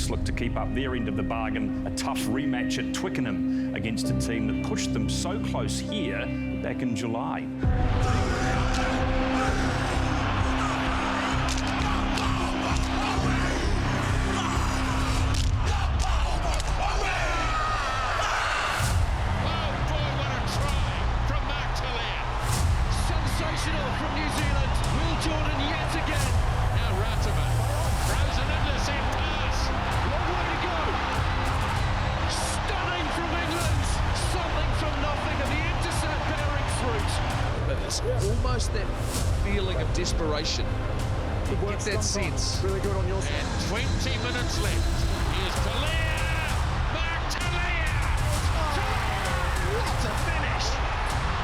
Blacks look to keep up their end of the bargain. A tough rematch at Twickenham against a team that pushed them so close here back in July. Almost that feeling of desperation. You get that sense. Really good on your side. And 20 minutes left. Here's Talia! Mark Talia! What a finish!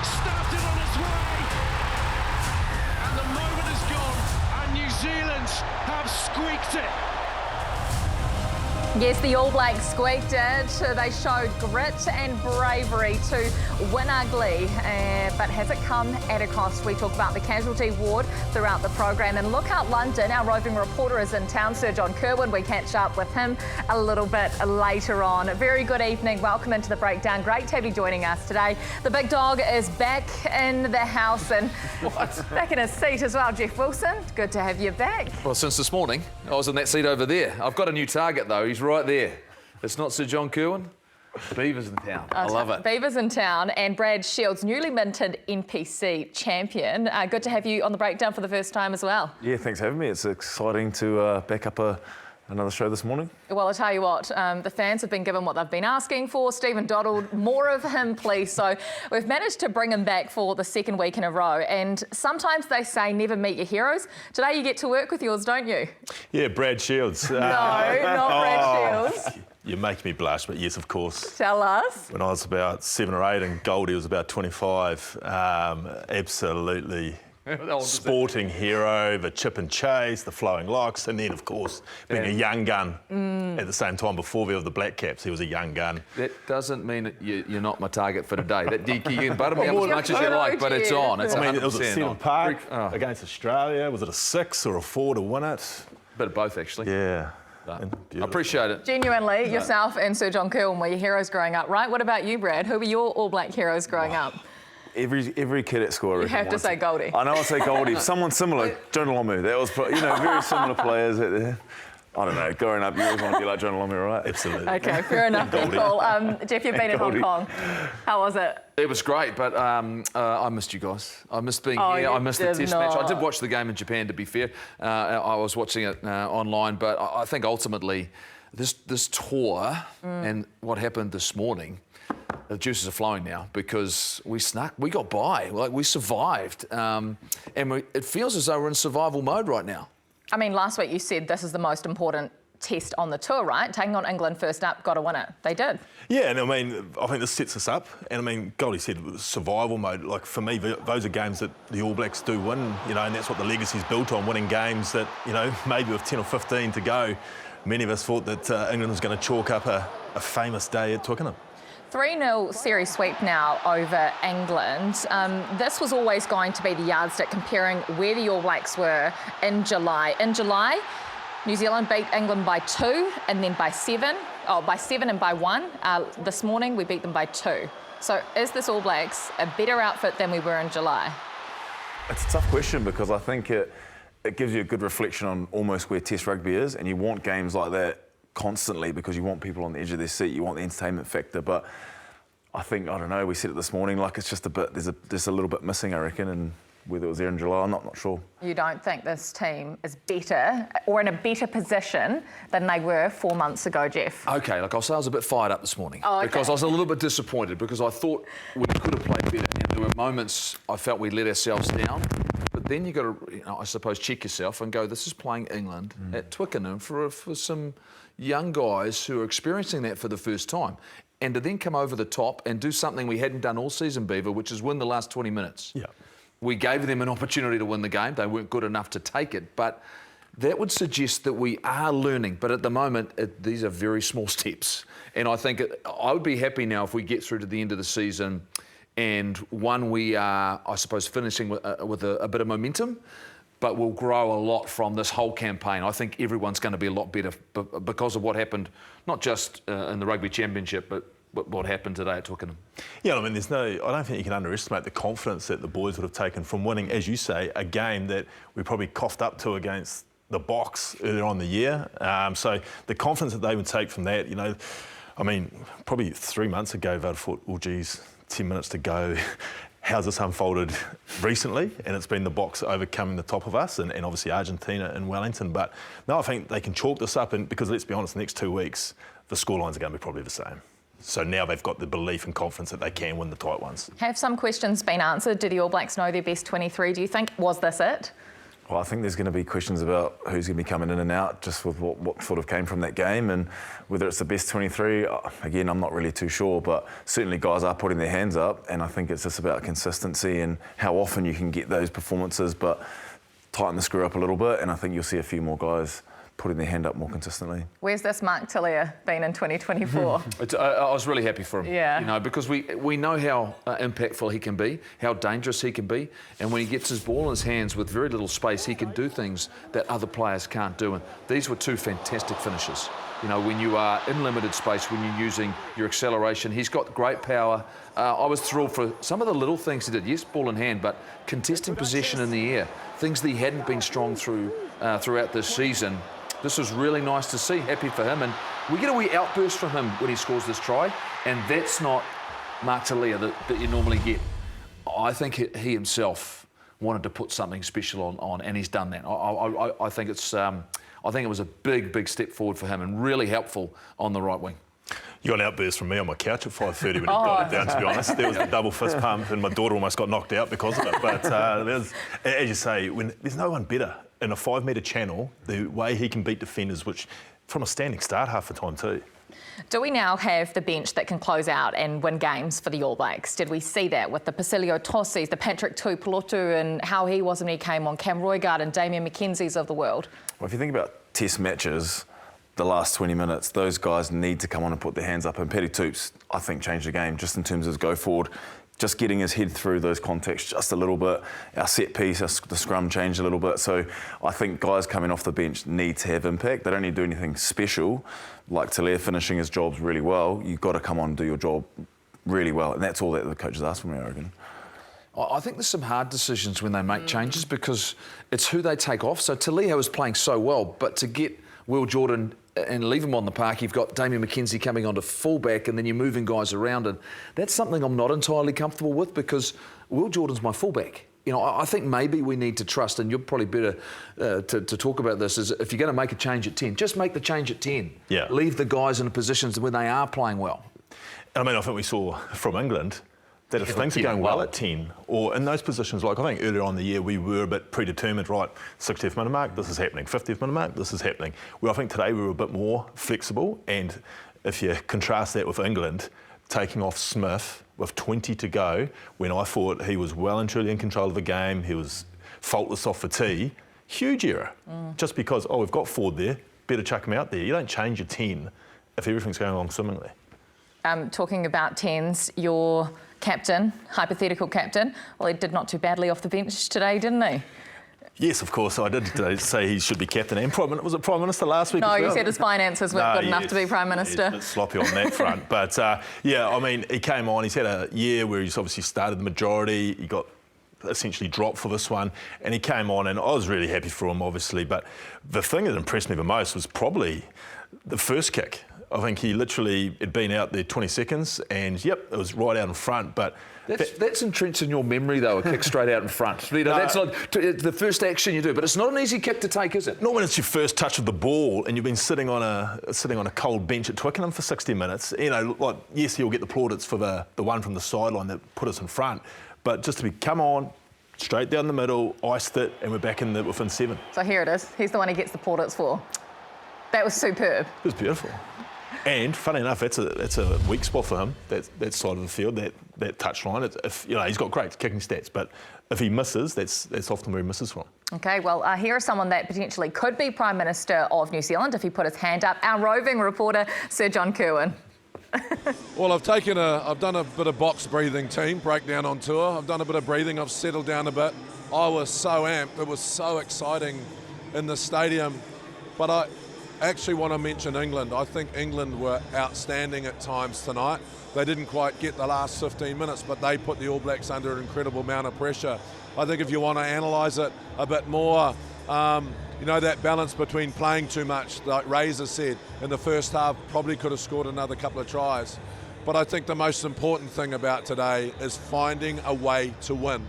Started on his way! And the moment is gone, and New Zealand have squeaked it. Yes, the All Blacks squeaked it. They showed grit and bravery to win ugly, but has it come at a cost? We talk about the casualty ward throughout the program. And look out London, our roving reporter is in town, Sir John Kerwin. We catch up with him a little bit later on. Very good evening. Welcome into the breakdown. Great to have you joining us today. The big dog is back in the house and back in his seat as well. Jeff Wilson, good to have you back. Well, since this morning, I was in that seat over there. I've got a new target though. He's right there. It's not Sir John Kerwin. Beavers in town. I love it. Beavers in town, and Brad Shields, newly minted NPC champion. Good to have you on the breakdown for the first time as well. Yeah, thanks for having me. It's exciting to back up another show this morning. Well, I'll tell you what, the fans have been given what they've been asking for. Stephen Doddle, more of him, please. So we've managed to bring him back for the second week in a row. And sometimes they say never meet your heroes. Today you get to work with yours, don't you? Yeah, Brad Shields. No, not Brad Shields. You make me blush, but yes, of course. Tell us. When I was about 7 or 8 and Goldie was about 25, absolutely sporting hero, the chip and chase, the flowing locks, and then, of course, being a young gun at the same time before we were the Black Caps. He was a young gun. That doesn't mean that you're not my target for today. You can butter me up as much as you like, but it's on. It's 100% I mean, it was at Seven on. Park against Australia. Was it a 6 or a 4 to win it? Bit of both, actually. Yeah. I appreciate it. Genuinely, yourself and Sir John Kerwin were your heroes growing up, right? What about you, Brad? Who were your All Black heroes growing up? Every kid at school. You have to say Goldie. I know I'll say Goldie. Someone similar, John Lomu. That was, very similar players. I don't know, growing up, you always want to be like John Lomu, right? Absolutely. Okay, fair enough, people. Jeff, you've been in Hong Kong. How was it? It was great, but I missed you guys. I missed being here. I missed the test match. I did watch the game in Japan, to be fair. I was watching it online, but I think ultimately this tour and what happened this morning, the juices are flowing now because we got by, we survived, and it feels as though we're in survival mode right now. I mean, last week you said this is the most important test on the tour, right? Taking on England first up, got to win it. They did. Yeah, and I mean, I think this sets us up. And I mean, Goldie said survival mode. Like for me, those are games that the All Blacks do win, and that's what the legacy's built on, winning games that, maybe with 10 or 15 to go, many of us thought that England was going to chalk up a famous day at Twickenham. 3-0 series sweep now over England. This was always going to be the yardstick comparing where the All Blacks were in July. In July, New Zealand beat England by 2 and then by 7. Oh, by 7 and by 1. This morning, we beat them by 2. So is this All Blacks a better outfit than we were in July? It's a tough question because I think it gives you a good reflection on almost where Test rugby is, and you want games like that constantly because you want people on the edge of their seat, you want the entertainment factor. But I think, I don't know, we said it this morning, like it's just a bit, there's a little bit missing, I reckon, and whether it was there in July, I'm not sure. You don't think this team is better or in a better position than they were 4 months ago, Jeff? Okay, I'll say I was a bit fired up this morning because I was a little bit disappointed because I thought we could have played better. And there were moments I felt we let ourselves down. But then you got to, I suppose, check yourself and go, this is playing England at Twickenham for some young guys who are experiencing that for the first time. And to then come over the top and do something we hadn't done all season, Beaver, which is win the last 20 minutes. Yeah. We gave them an opportunity to win the game. They weren't good enough to take it. But that would suggest that we are learning. But at the moment, these are very small steps. And I think I would be happy now if we get through to the end of the season and we are, I suppose, finishing with a bit of momentum. but will grow a lot from this whole campaign. I think everyone's going to be a lot better because of what happened, not just in the Rugby Championship, but what happened today at Twickenham. Yeah, I mean, I don't think you can underestimate the confidence that the boys would have taken from winning, as you say, a game that we probably coughed up to against the Box earlier on in the year. So the confidence that they would take from that, I mean, probably 3 months ago, they'd thought, well, geez, 10 minutes to go. How's this unfolded recently? And it's been the Box overcoming the top of us and obviously Argentina and Wellington. But no, I think they can chalk this up, because let's be honest, the next 2 weeks, the scorelines are going to be probably the same. So now they've got the belief and confidence that they can win the tight ones. Have some questions been answered? Do the All Blacks know their best 23, do you think? Was this it? Well, I think there's going to be questions about who's going to be coming in and out, just with what sort of came from that game, and whether it's the best 23. Again, I'm not really too sure, but certainly guys are putting their hands up, and I think it's just about consistency and how often you can get those performances, but tighten the screw up a little bit, and I think you'll see a few more guys putting their hand up more consistently. Where's this Mark Talia been in 2024? I was really happy for him. Yeah. Because we know how impactful he can be, how dangerous he can be, and when he gets his ball in his hands with very little space, he can do things that other players can't do. And these were two fantastic finishes. When you are in limited space, when you're using your acceleration, he's got great power. I was thrilled for some of the little things he did. Yes, ball in hand, but contesting possession in the air, things that he hadn't been strong throughout this season. This was really nice to see. Happy for him. And we get a wee outburst from him when he scores this try. And that's not Mark Talia that you normally get. I think he himself wanted to put something special on, and he's done that. I think it was a big step forward for him and really helpful on the right wing. You got an outburst from me on my couch at 5:30 when he got it down, to be honest. There was a double fist pump and my daughter almost got knocked out because of it. But as you say, when there's no one better in a 5-metre channel, the way he can beat defenders, which from a standing start half the time too. Do we now have the bench that can close out and win games for the All Blacks? Did we see that with the Pasilio Tossi's, the Patrick Tuipulotu and how he was when he came on, Cam Roigard and Damien McKenzie's of the world? Well, if you think about test matches, the last 20 minutes, those guys need to come on and put their hands up. And Paddy Toops, I think, changed the game just in terms of go forward, just getting his head through those contacts just a little bit. Our set piece, the scrum changed a little bit. So I think guys coming off the bench need to have impact. They don't need to do anything special, like Talia finishing his jobs really well. You've got to come on and do your job really well. And that's all that the coaches ask from me, I reckon. I think there's some hard decisions when they make changes because it's who they take off. So Talia was playing so well, but to get Will Jordan and leave him on the park, you've got Damien McKenzie coming onto fullback and then you're moving guys around, and that's something I'm not entirely comfortable with because Will Jordan's my fullback. I think maybe we need to trust, and you're probably better to talk about this, is if you're going to make a change at 10, just make the change at 10. Yeah. Leave the guys in positions where they are playing well. I mean, I think we saw from England that if things are going well at 10, or in those positions, like I think earlier on in the year we were a bit predetermined, right, 60th minute mark, this is happening, 50th minute mark, this is happening. Well, I think today we were a bit more flexible, and if you contrast that with England, taking off Smith with 20 to go, when I thought he was well and truly in control of the game, he was faultless off the tee, huge error. Just because, we've got Ford there, better chuck him out there. You don't change your 10 if everything's going along swimmingly. Talking about 10s, your captain, hypothetical captain, well, he did not too badly off the bench today, didn't he? Yes, of course. I did say he should be captain and was it Prime Minister last week? No, as well? You said his finances weren't good enough to be Prime Minister. He's a bit sloppy on that front. But, yeah, I mean, he came on. He's had a year where he's obviously started the majority. He got essentially dropped for this one. And he came on, and I was really happy for him, obviously. But the thing that impressed me the most was probably the first kick. I think he literally had been out there 20 seconds and, yep, it was right out in front. But that's entrenched in your memory, though, a kick straight out in front. That's not the first action you do, but it's not an easy kick to take, is it? Not when it's your first touch of the ball and you've been sitting on a cold bench at Twickenham for 60 minutes. Like, yes, he'll get the plaudits for the one from the sideline that put us in front, but just to be come on, straight down the middle, iced it, and we're back in within 7. So here it is. He's the one he gets the plaudits for. That was superb. It was beautiful. And funny enough, that's a weak spot for him. That side of the field, that touch line. He's got great kicking stats, but if he misses, that's often where he misses from. Okay, well, here is someone that potentially could be Prime Minister of New Zealand if he put his hand up. Our roving reporter, Sir John Kerwin. Well, I've done a bit of box breathing, team, breakdown on tour. I've done a bit of breathing, I've settled down a bit. I was so amped, it was so exciting in the stadium. But I actually want to mention England. I think England were outstanding at times tonight. They didn't quite get the last 15 minutes, but they put the All Blacks under an incredible amount of pressure. I think if you want to analyse it a bit more, you know, that balance between playing too much, like Razor said, in the first half, probably could have scored another couple of tries. But I think the most important thing about today is finding a way to win.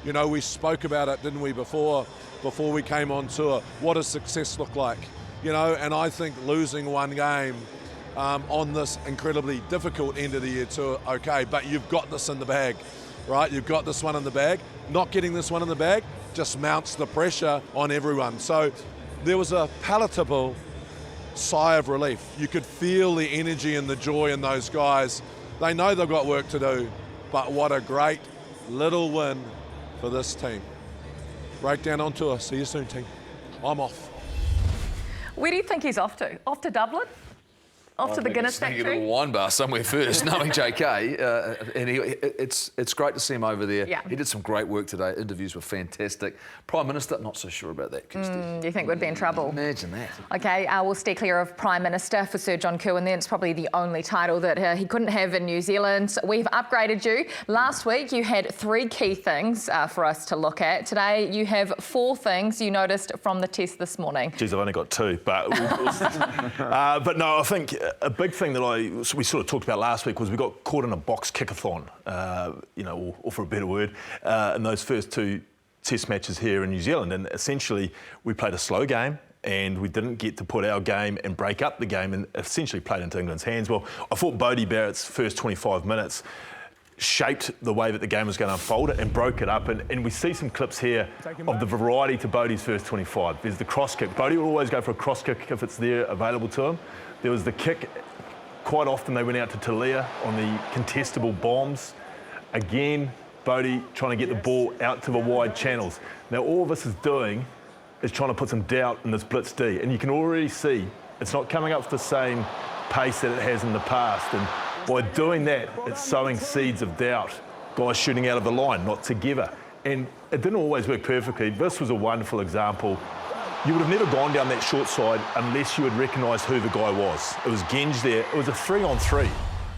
You know, we spoke about it, didn't we, before we came on tour. What does success look like? You know, and I think losing one game on this incredibly difficult end of the year tour, okay, but you've got this in the bag, right? You've got this one in the bag. Not getting this one in the bag just mounts the pressure on everyone. So there was a palatable sigh of relief. You could feel the energy and the joy in those guys. They know they've got work to do, but what a great little win for this team. Breakdown on tour. See you soon, team. I'm off. Where do you think he's off to? Off to Dublin? Off to the Guinness Sneaky factory? little wine bar somewhere first, knowing JK. And it's great to see him over there. Yeah. He did some great work today. Interviews were fantastic. Prime Minister, not so sure about that, Kirsty. Do you think we'd be in trouble? Imagine that. Okay, we'll steer clear of Prime Minister for Sir John Kirwan. Then it's probably the only title that he couldn't have in New Zealand. We've upgraded you. Last week you had 3 key things for us to look at. Today you have 4 things you noticed from the test this morning. Geez, I've only got 2, but but no, I think a big thing that we sort of talked about last week was we got caught in a box kickathon, you know, or for a better word, in those first 2 test matches here in New Zealand. And essentially, we played a slow game and we didn't get to put our game and break up the game and essentially played into England's hands. Well, I thought Bodie Barrett's first 25 minutes shaped the way that the game was going to unfold and broke it up. And we see some clips here of the variety to Bodie's first 25. There's the cross kick. Bodie will always go for a cross kick if it's there available to him. There was the kick. Quite often they went out to Talia on the contestable bombs. Again, Bodie trying to get the ball out to the wide channels. Now all this is doing is trying to put some doubt in this blitz D. And you can already see it's not coming up with the same pace that it has in the past. And by doing that, it's sowing seeds of doubt. Guys shooting out of the line, not together. And it didn't always work perfectly. This was a wonderful example. You would have never gone down that short side unless you had recognised who the guy was. It was Genge there. It was a 3-on-3.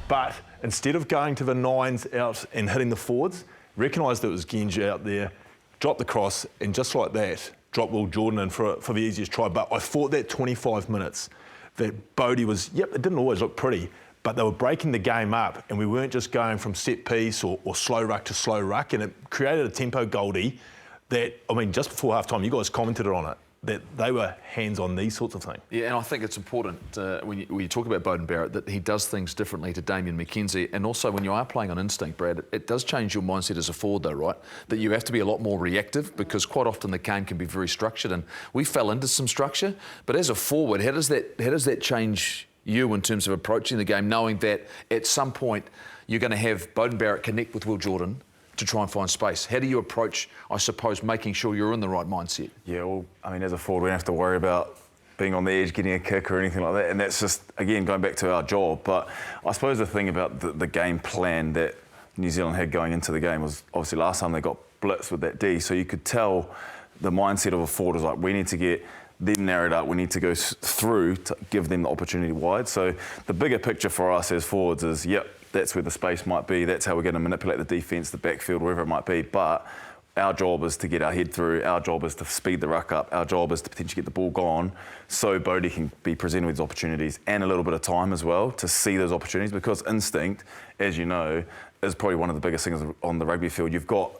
But instead of going to the 9s out and hitting the forwards, recognised that it was Genge out there, dropped the cross, and just like that, dropped Will Jordan in for the easiest try. But I thought that 25 minutes that Bodie was, yep, it didn't always look pretty, but they were breaking the game up and we weren't just going from set piece or slow ruck to slow ruck, and it created a tempo Goldie that, I mean, just before half-time, you guys commented on it, that they were hands on these sorts of things. Yeah, and I think it's important when you talk about Beauden Barrett that he does things differently to Damien McKenzie, and also when you are playing on instinct, Brad, it does change your mindset as a forward though, right? That you have to be a lot more reactive because quite often the game can be very structured, and we fell into some structure, but as a forward, how does that change you in terms of approaching the game, knowing that at some point you're going to have Beauden Barrett connect with Will Jordan to try and find space? How do you approach, I suppose, making sure you're in the right mindset? Yeah, well, I mean, as a forward, we don't have to worry about being on the edge, getting a kick or anything like that. And that's just, again, going back to our job. But I suppose the thing about the game plan that New Zealand had going into the game was obviously last time they got blitzed with that D. So you could tell the mindset of a forward was like, we need to get them narrowed up, we need to go through to give them the opportunity wide. So the bigger picture for us as forwards is, yep, that's where the space might be, that's how we're going to manipulate the defence, the backfield, wherever it might be. But our job is to get our head through, our job is to speed the ruck up, our job is to potentially get the ball gone so Bodie can be presented with opportunities and a little bit of time as well to see those opportunities, because instinct, as you know, is probably one of the biggest things on the rugby field. You've got,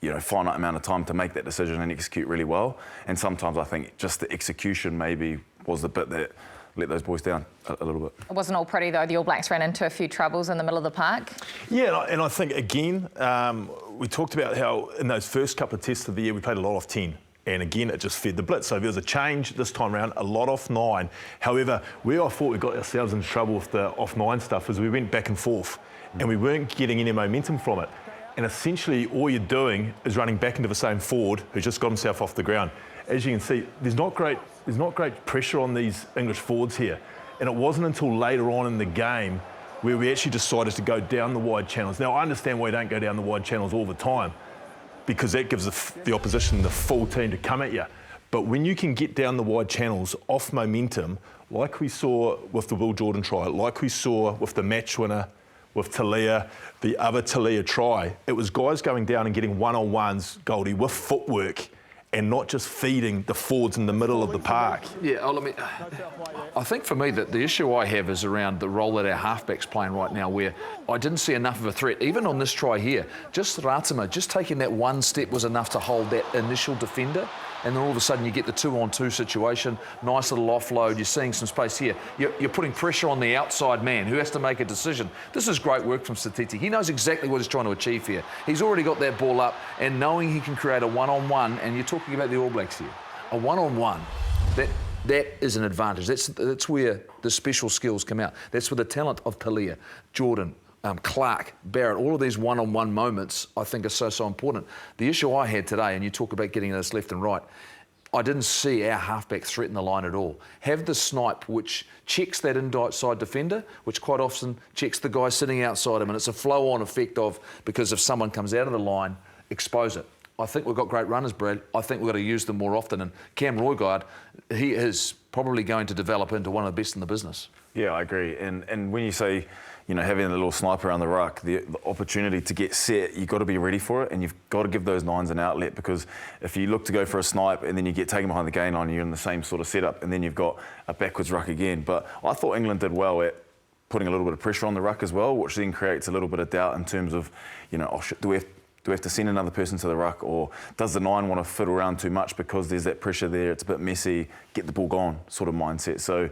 you know, finite amount of time to make that decision and execute really well. And sometimes I think just the execution maybe was the bit that let those boys down a little bit. It wasn't all pretty though. The All Blacks ran into a few troubles in the middle of the park. Yeah, and I think, again, we talked about how in those first couple of tests of the year we played a lot off 10. And again, it just fed the blitz. So there was a change this time around, a lot off 9. However, where I thought we got ourselves in trouble with the off 9 stuff is we went back and forth and we weren't getting any momentum from it. And essentially all you're doing is running back into the same forward who just got himself off the ground. As you can see, there's not great pressure on these English forwards here. And it wasn't until later on in the game where we actually decided to go down the wide channels. Now, I understand why you don't go down the wide channels all the time, because that gives the opposition the full team to come at you. But when you can get down the wide channels off momentum, like we saw with the Will Jordan try, like we saw with the match winner with Talia, the other Talia try, it was guys going down and getting one-on-ones, Goldie, with footwork, and not just feeding the forwards in the middle of the park. Yeah, I think for me that the issue I have is around the role that our halfback's playing right now, where I didn't see enough of a threat. Even on this try here, just Ratima, just taking that one step was enough to hold that initial defender. And then all of a sudden you get the 2-on-2 situation, nice little offload, you're seeing some space here. You're putting pressure on the outside man who has to make a decision. This is great work from Sititi. He knows exactly what he's trying to achieve here. He's already got that ball up, and knowing he can create a one-on-one, and you're talking about the All Blacks here, a one-on-one, that is an advantage. That's where the special skills come out. That's where the talent of Talia, Jordan, Clark, Barrett, all of these one-on-one moments I think are so important. The issue I had today, and you talk about getting this left and right, I didn't see our halfback threaten the line at all. Have the snipe which checks that inside defender, which quite often checks the guy sitting outside him, and it's a flow-on effect of, because if someone comes out of the line, expose it. I think we've got great runners, Brad. I think we've got to use them more often. And Cam Roygaard, he is probably going to develop into one of the best in the business. Yeah, I agree. And when you say, having a little sniper around the ruck, the opportunity to get set, you've got to be ready for it, and you've got to give those nines an outlet, because if you look to go for a snipe and then you get taken behind the gain line, you're in the same sort of setup, and then you've got a backwards ruck again. But I thought England did well at putting a little bit of pressure on the ruck as well, which then creates a little bit of doubt in terms of, do we have to send another person to the ruck, or does the nine want to fiddle around too much because there's that pressure there, it's a bit messy, get the ball gone sort of mindset. So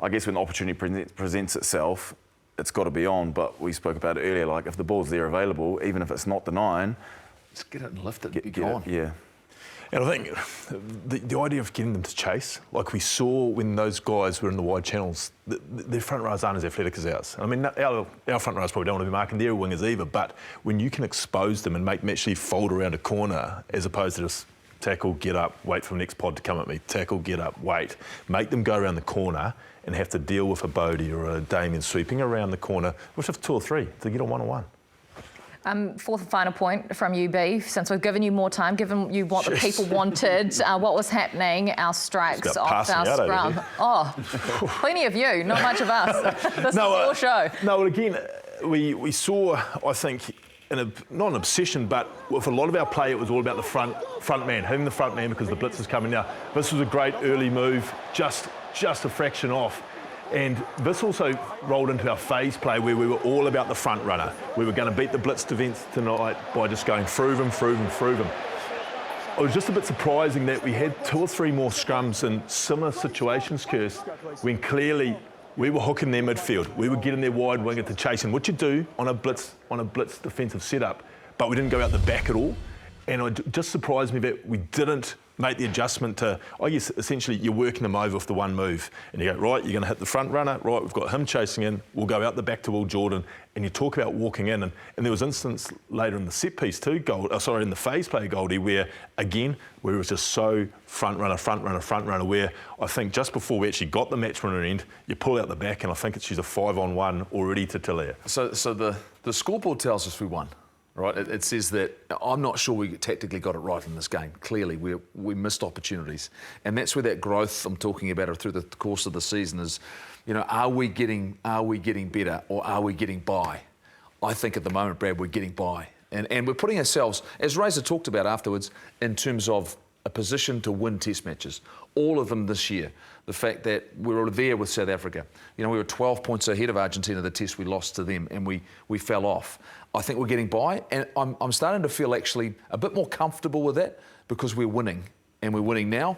I guess when the opportunity presents itself, it's got to be on, but we spoke about it earlier, like if the ball's there available, even if it's not the nine, just get it and lift it and be gone. Yeah. And I think the idea of getting them to chase, like we saw when those guys were in the wide channels, their front rows aren't as athletic as ours. I mean, our front rows probably don't want to be marking their wingers either, but when you can expose them and make them actually fold around a corner as opposed to just tackle, get up, wait for the next pod to come at me, tackle, get up, wait, make them go around the corner and have to deal with a Bodie or a Damien sweeping around the corner, which is 2 or 3 to get a one-on-one. Fourth and final point from you, B, since we've given you more time, given you what the people wanted, what was happening, our strikes off our scrum. Oh, plenty of you, not much of us. This is your show. No, well, again, we saw, I think, not an obsession, but with a lot of our play, it was all about the front man, hitting the front man because the blitz is coming now. This was a great early move, just a fraction off. And this also rolled into our phase play where we were all about the front runner. We were going to beat the blitz defence tonight by just going through them. It was just a bit surprising that we had 2 or 3 more scrums in similar situations, Kirst, when clearly we were hooking their midfield. We were getting their wide winger to chase, and what you do on a blitz defensive setup, but we didn't go out the back at all. And it just surprised me that we didn't make the adjustment to, I guess, essentially you're working them over with the one move. And you go, right, you're going to hit the front runner, right, we've got him chasing in, we'll go out the back to Will Jordan, and you talk about walking in. And there was instance later in the set piece too, in the phase play, Goldie, where, again, where it was just so front runner, where I think just before we actually got the match winner end, you pull out the back, and I think she's a 5-on-1 already to Talia. So the scoreboard tells us we won. Right, it says that I'm not sure we tactically got it right in this game. Clearly, we missed opportunities, and that's where that growth I'm talking about through the course of the season is. Are we getting better or are we getting by? I think at the moment, Brad, we're getting by, and we're putting ourselves, as Razor talked about afterwards, in terms of a position to win Test matches, all of them this year. The fact that we were there with South Africa, we were 12 points ahead of Argentina the Test, we lost to them, and we fell off. I think we're getting by, and I'm starting to feel actually a bit more comfortable with that because we're winning, and we're winning now,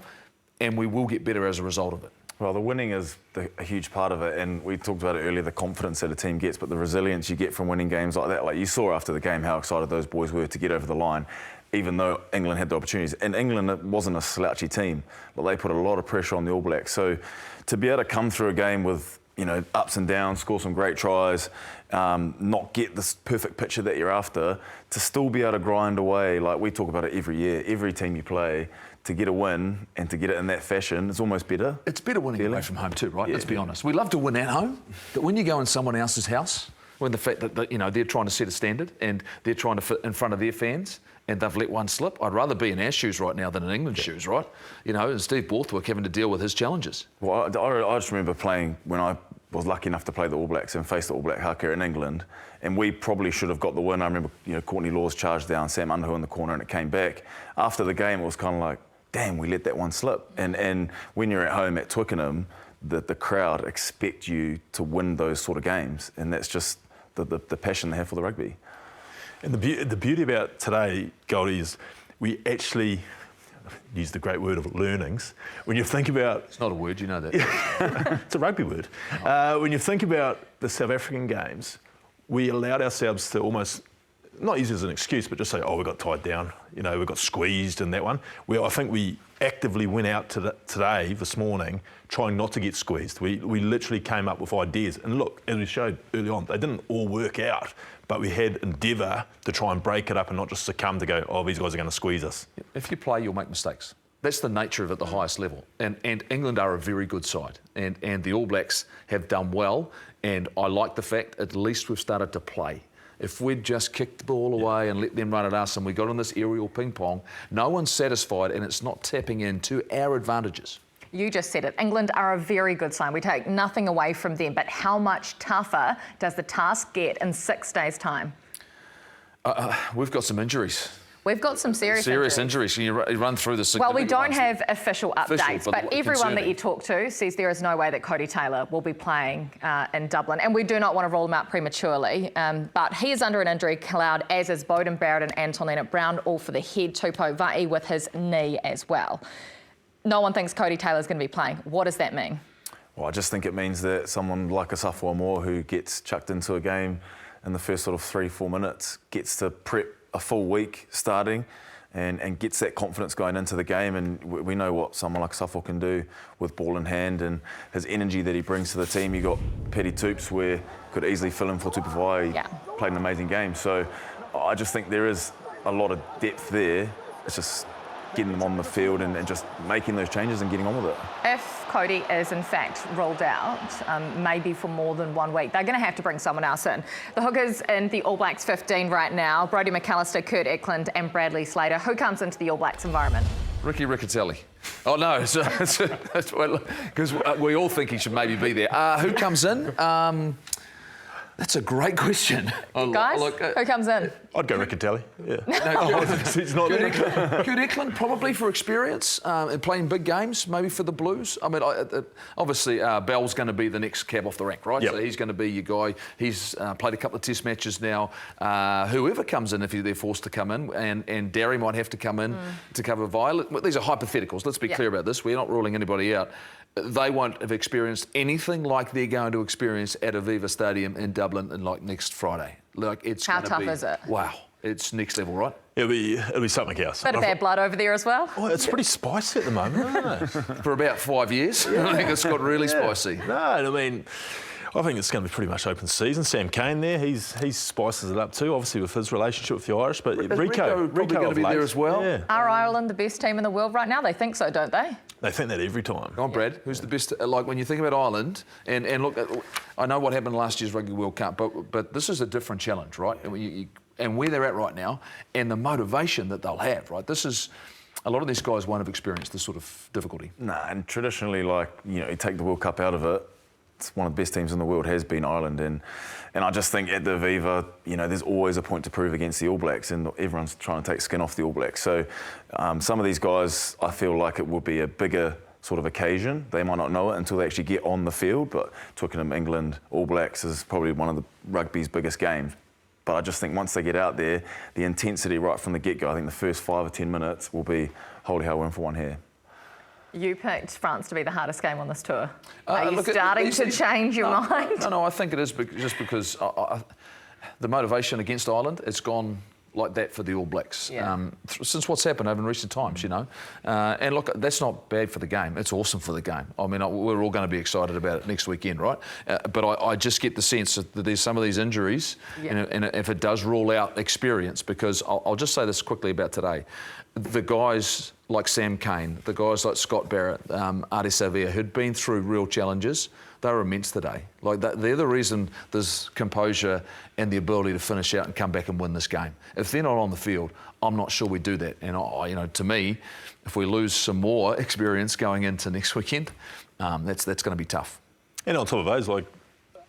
and we will get better as a result of it. Well, the winning is a huge part of it, and we talked about it earlier, the confidence that a team gets, but the resilience you get from winning games like that. Like you saw after the game how excited those boys were to get over the line, even though England had the opportunities. And England, it wasn't a slouchy team, but they put a lot of pressure on the All Blacks. So to be able to come through a game with ups and downs, score some great tries, not get this perfect picture that you're after, to still be able to grind away, like we talk about it every year, every team you play, to get a win and to get it in that fashion, it's almost better. It's better winning away from home too, right? Let's be honest. We love to win at home, but when you go in someone else's house, when the fact that they're trying to set a standard and they're trying to fit in front of their fans and they've let one slip, I'd rather be in our shoes right now than in England's shoes, right? And Steve Borthwick having to deal with his challenges. Well, I just remember playing when I was lucky enough to play the All Blacks and face the All Black haka in England, and we probably should have got the win. I remember, Courtney Lawes charged down Sam Underhill in the corner and it came back. After the game, it was kind of like, damn, we let that one slip. And when you're at home at Twickenham, the crowd expect you to win those sort of games, and that's just the passion they have for the rugby. And the beauty about today, Goldie, is we actually use the great word of learnings. When you think about... It's not a word, you know that. It's a rugby word. When you think about the South African games, we allowed ourselves to almost, not use it as an excuse, but just say, we got tied down, we got squeezed in that one. I think we actively went out this morning, trying not to get squeezed. We literally came up with ideas. And look, as we showed early on, they didn't all work out, but we had endeavour to try and break it up and not just succumb to go, these guys are going to squeeze us. If you play, you'll make mistakes. That's the nature of it at the highest level. And England are a very good side. And the All Blacks have done well. And I like the fact at least we've started to play. If we'd just kicked the ball away and let them run at us and we got on this aerial ping pong, no one's satisfied and it's not tapping into our advantages. You just said it. England are a very good side. We take nothing away from them, but how much tougher does the task get in 6 days' time? We've got some injuries. We've got some serious injuries. Can you run through the Well, we don't have official updates, but everyone concerning. that you talk to says there is no way that Cody Taylor will be playing in Dublin, and we do not want to rule him out prematurely, but he is under an injury cloud, as is Bowden Barrett and Anton Leonard-Brown, all for the head, Tupou Va'i with his knee as well. No one thinks Cody Taylor's going to be playing. What does that mean? Well, I just think it means that someone like Asafo Moore, who gets chucked into a game in the first sort of 3-4 minutes, gets to prep a full week starting and gets that confidence going into the game. And we know what someone like Asafo can do with ball in hand and his energy that he brings to the team. You got Petty Toops, where could easily fill in for Tupou Va'i. Yeah. Played an amazing game. So I just think there is a lot of depth there. It's just getting them on the field and just making those changes and getting on with it. If Cody is in fact ruled out, maybe for more than 1 week, they're going to have to bring someone else in. The hookers in the All Blacks 15 right now, Brodie McAllister, Kurt Eklund and Bradley Slater. Who comes into the All Blacks environment? Ricky Riccitelli. Oh, no, because we all think he should maybe be there. Who comes in? That's a great question. Guys, who comes in? I'd go Riccitelli, yeah. He's not there. Kurt Eklund, probably for experience and playing big games, maybe for the Blues. I mean, obviously, Bell's going to be the next cab off the rank, right? Yep. So he's going to be your guy. He's played a couple of test matches now. Whoever comes in, if they're forced to come in, and Derry might have to come in to cover Violet. These are hypotheticals. Let's be clear about this. We're not ruling anybody out. They won't have experienced anything like they're going to experience at Aviva Stadium in Dublin in next Friday. It's How going to tough be, is it? Wow, it's next level, right? It'll be something else. Bit of bad blood over there as well. Well, it's pretty spicy at the moment, isn't it? For about 5 years, I think it's got really spicy. No, I mean, I think it's going to be pretty much open season. Sam Cane there, he spices it up too, obviously with his relationship with the Irish. But Rico probably going to be there as well. Yeah. Are Ireland the best team in the world right now? They think so, don't they? They think that every time. Go on, Brad. Who's the best? When you think about Ireland, and look, I know what happened last year's Rugby World Cup, but this is a different challenge, right? And where they're at right now, and the motivation that they'll have, right? This is. A lot of these guys won't have experienced this sort of difficulty. Nah, and traditionally, you take the World Cup out of it, it's one of the best teams in the world has been Ireland, and I just think at the Aviva, there's always a point to prove against the All Blacks, and everyone's trying to take skin off the All Blacks. So some of these guys, I feel like it will be a bigger sort of occasion. They might not know it until they actually get on the field, but Twickenham, England, All Blacks is probably one of the rugby's biggest games. But I just think once they get out there, the intensity right from the get-go, I think the first 5 or 10 minutes will be, holy hell, we're in for one here. You picked France to be the hardest game on this tour. Are you starting to change your mind? No, I think it is just because the motivation against Ireland, it's gone like that for the All Blacks. Yeah. Since what's happened over in recent times, And look, that's not bad for the game. It's awesome for the game. I mean, we're all going to be excited about it next weekend, right? But I just get the sense that there's some of these injuries, and if it does rule out experience, because I'll just say this quickly about today. The guys like Sam Cane, the guys like Scott Barrett, Ardie Savea, who'd been through real challenges, they were immense today. Like they're the reason there's composure and the ability to finish out and come back and win this game. If they're not on the field, I'm not sure we do that. And to me, if we lose some more experience going into next weekend, that's going to be tough. And on top of those, like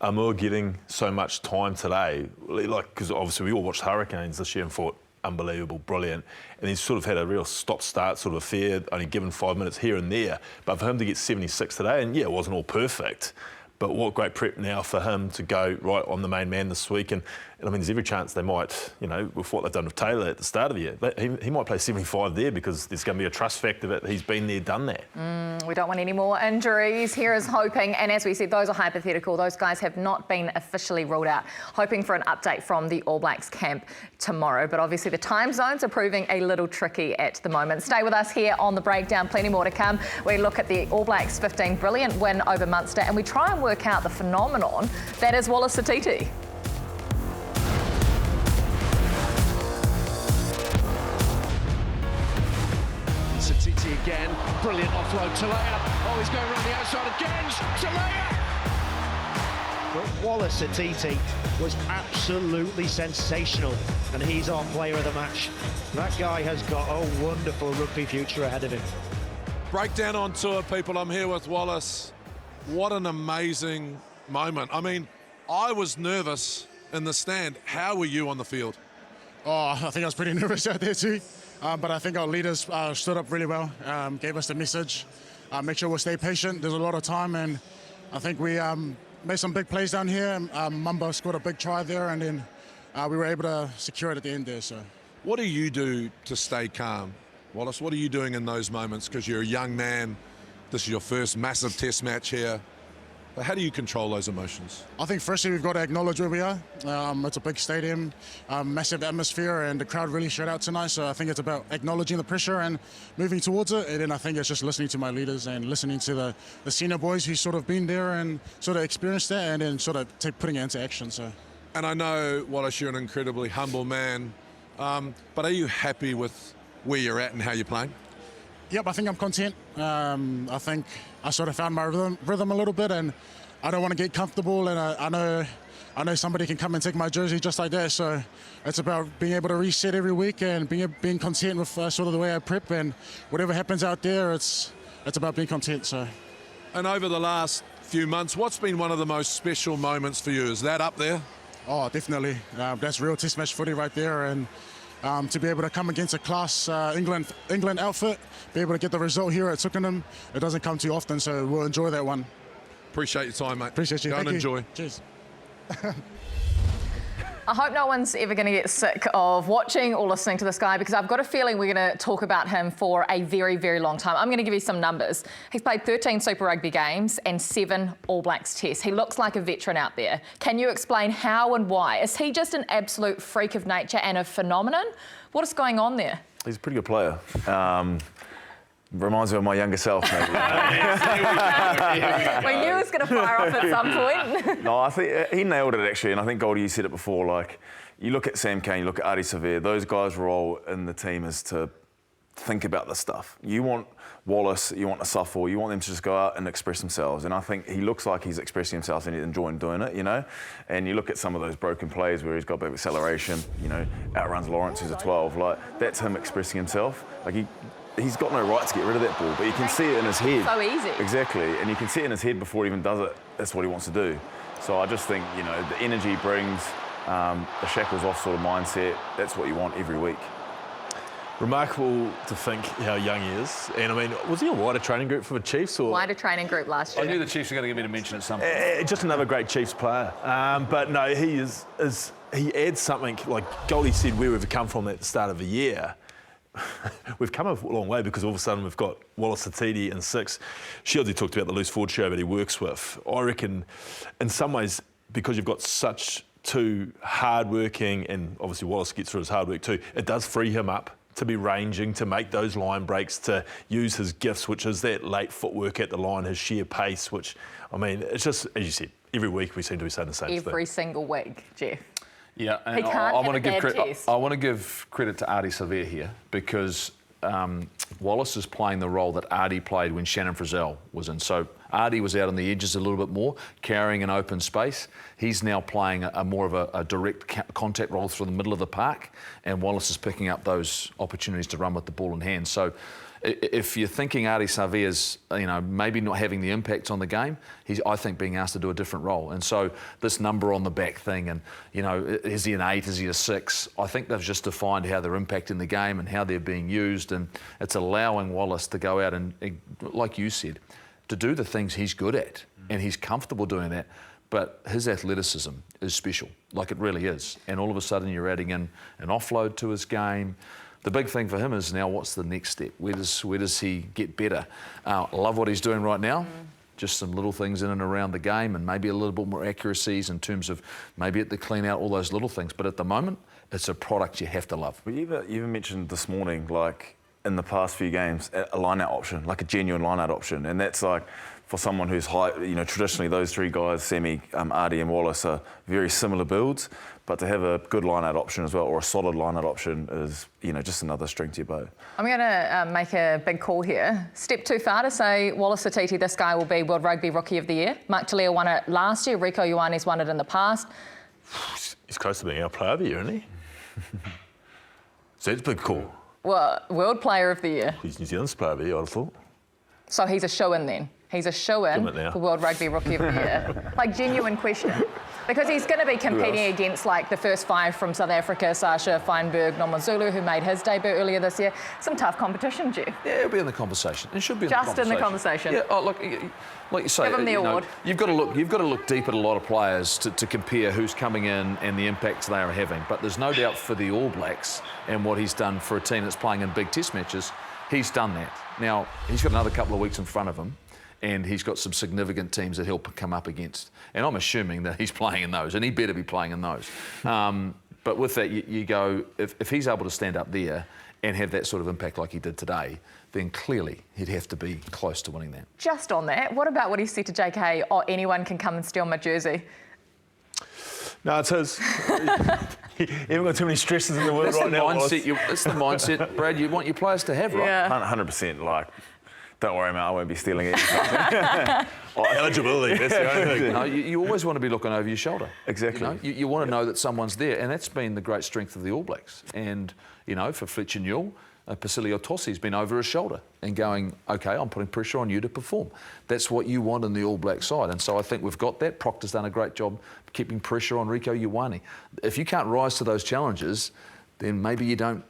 Amur getting so much time today, like because obviously we all watched Hurricanes this year and thought unbelievable, brilliant, and he's sort of had a real stop-start sort of affair, only given 5 minutes here and there. But for him to get 76 today, and yeah, it wasn't all perfect, but what great prep now for him to go right on the main man this week. And I mean, there's every chance they might, with what they've done with Taylor at the start of the year, he might play 75 there because there's going to be a trust factor that he's been there, done that. We don't want any more injuries. Here is hoping, and as we said, those are hypothetical. Those guys have not been officially ruled out. Hoping for an update from the All Blacks camp tomorrow. But obviously the time zones are proving a little tricky at the moment. Stay with us here on The Breakdown. Plenty more to come. We look at the All Blacks 15 brilliant win over Munster, and we try and work out the phenomenon that is Wallace Sititi. Sititi again, brilliant offload, Talea. Oh, he's going around the outside again, Talea! But Wallace Sititi was absolutely sensational, and he's our player of the match. That guy has got a wonderful rugby future ahead of him. Breakdown on tour, people. I'm here with Wallace. What an amazing moment. I mean, I was nervous in the stand. How were you on the field? Oh, I think I was pretty nervous out there too. But I think our leaders stood up really well, gave us the message, make sure we'll stay patient. There's a lot of time, and I think we made some big plays down here. Mumba scored a big try there, and then we were able to secure it at the end there. So, what do you do to stay calm, Wallace? What are you doing in those moments? Because you're a young man. This is your first massive test match here. But how do you control those emotions? I think firstly we've got to acknowledge where we are. It's a big stadium, massive atmosphere, and the crowd really showed out tonight. So I think it's about acknowledging the pressure and moving towards it. And then I think it's just listening to my leaders and listening to the senior boys who've sort of been there and sort of experienced that, and then sort of putting it into action. So. And I know, Wallace, you're an incredibly humble man, but are you happy with where you're at and how you're playing? Yep, I think I'm content. I think I sort of found my rhythm a little bit, and I don't want to get comfortable. And I know somebody can come and take my jersey just like that. So it's about being able to reset every week and being content with sort of the way I prep, and whatever happens out there, it's about being content. So. And over the last few months, what's been one of the most special moments for you? Is that up there? Oh, definitely. That's real test match footy right there, and. To be able to come against a class England outfit, be able to get the result here at Twickenham, it doesn't come too often, so we'll enjoy that one. Appreciate your time, mate. Appreciate you. Go and enjoy. Cheers. I hope no one's ever going to get sick of watching or listening to this guy, because I've got a feeling we're going to talk about him for a very, very long time. I'm going to give you some numbers. He's played 13 Super Rugby games and 7 All Blacks tests. He looks like a veteran out there. Can you explain how and why? Is he just an absolute freak of nature and a phenomenon? What is going on there? He's a pretty good player. Reminds me of my younger self, maybe. We knew he was going to fire off at some point. No, I think he nailed it, actually, and I think, Goldie, you said it before, like, you look at Sam Cane, you look at Ardie Savea, those guys' role in the team is to think about this stuff. You want Wallace, you want Asafo, you want them to just go out and express themselves, and I think he looks like he's expressing himself and he's enjoying doing it, and you look at some of those broken plays where he's got a bit of acceleration, outruns Lawrence, who's a 12, like, that's him expressing himself. Like, he's got no right to get rid of that ball, but you can see it in his head. So easy. Exactly, and you can see it in his head before he even does it. That's what he wants to do. So I just think, the energy he brings, the shackles off sort of mindset, that's what you want every week. Remarkable to think how young he is. And I mean, was he a wider training group for the Chiefs? Or Wider training group last year. I knew the Chiefs were going to give me a mention at some point. Just another great Chiefs player. But no, he he adds something, like Goldie said, where we've come from at the start of the year. We've come a long way, because all of a sudden we've got Wallace Sititi in 6. Shieldsy talked about the loose forward show that he works with. I reckon, in some ways, because you've got such 2 hard-working, and obviously Wallace gets through his hard work too, it does free him up to be ranging, to make those line breaks, to use his gifts, which is that late footwork at the line, his sheer pace, which, I mean, it's just, as you said, every week we seem to be saying the same thing. Every single week, Jeff. Yeah, and He can't I have want a to give bad credit. test. I want to give credit to Ardie Savea here, because Wallace is playing the role that Artie played when Shannon Frizzell was in. So Artie was out on the edges a little bit more, carrying an open space. He's now playing a more of a direct contact role through the middle of the park, and Wallace is picking up those opportunities to run with the ball in hand. So if you're thinking Artie Savia's, maybe not having the impact on the game, he's, I think, being asked to do a different role. And so this number on the back thing, and, is he an 8, is he a 6? I think they've just defined how they're impacting the game and how they're being used, and it's allowing Wallace to go out and, like you said, to do the things he's good at, and he's comfortable doing that. But his athleticism is special, like it really is. And all of a sudden you're adding in an offload to his game. The big thing for him is now, what's the next step? Where does he get better? I love what he's doing right now. Just some little things in and around the game, and maybe a little bit more accuracies in terms of maybe at the clean out, all those little things. But at the moment, it's a product you have to love. Well, you even mentioned this morning, like in the past few games, a line-out option, like a genuine line-out option. And that's like, for someone who's high, traditionally those three guys, Semi, Artie and Wallace, are very similar builds. But to have a good line-out option as well, or a solid line-out option, is just another string to your bow. I'm going to make a big call here. Step too far to say Wallace Sititi, this guy will be World Rugby Rookie of the Year. Mark Talia won it last year. Rieko Ioane's won it in the past. He's close to being our player of the year, isn't he? So it's a big call. Well, World Player of the Year. He's New Zealand's player of the year, I'd have thought. So he's a show-in then? He's a show-in for World Rugby Rookie of the Year. Like, genuine question. Because he's going to be competing against, like, the first 5 from South Africa, Sasha Feinberg, Nomazulu, who made his debut earlier this year. Some tough competition, Jeff. Yeah, it'll be in the conversation. It should be in the conversation. Just in the conversation. Yeah, look, like you say, give him the award. You've got to look deep at a lot of players to compare who's coming in and the impacts they are having. But there's no doubt for the All Blacks and what he's done for a team that's playing in big test matches, he's done that. Now, he's got another couple of weeks in front of him, and he's got some significant teams that he'll come up against. And I'm assuming that he's playing in those, and he better be playing in those. But with that, you go, if he's able to stand up there and have that sort of impact like he did today, then clearly he'd have to be close to winning that. Just on that, what about what he said to JK, oh, anyone can come and steal my jersey? No, it's his. You haven't got too many stresses in the world right now. That's the mindset, Brad, you want your players to have, right? Yeah. 100%, like, don't worry, mate, I won't be stealing it. Eligibility, that's the only thing. No, you always want to be looking over your shoulder. Exactly. You want to know that someone's there, and that's been the great strength of the All Blacks. And, for Fletcher Newell, Pasilio Tossi's been over his shoulder and going, OK, I'm putting pressure on you to perform. That's what you want in the All Black side. And so I think we've got that. Proctor's done a great job keeping pressure on Rieko Ioane. If you can't rise to those challenges, then maybe you don't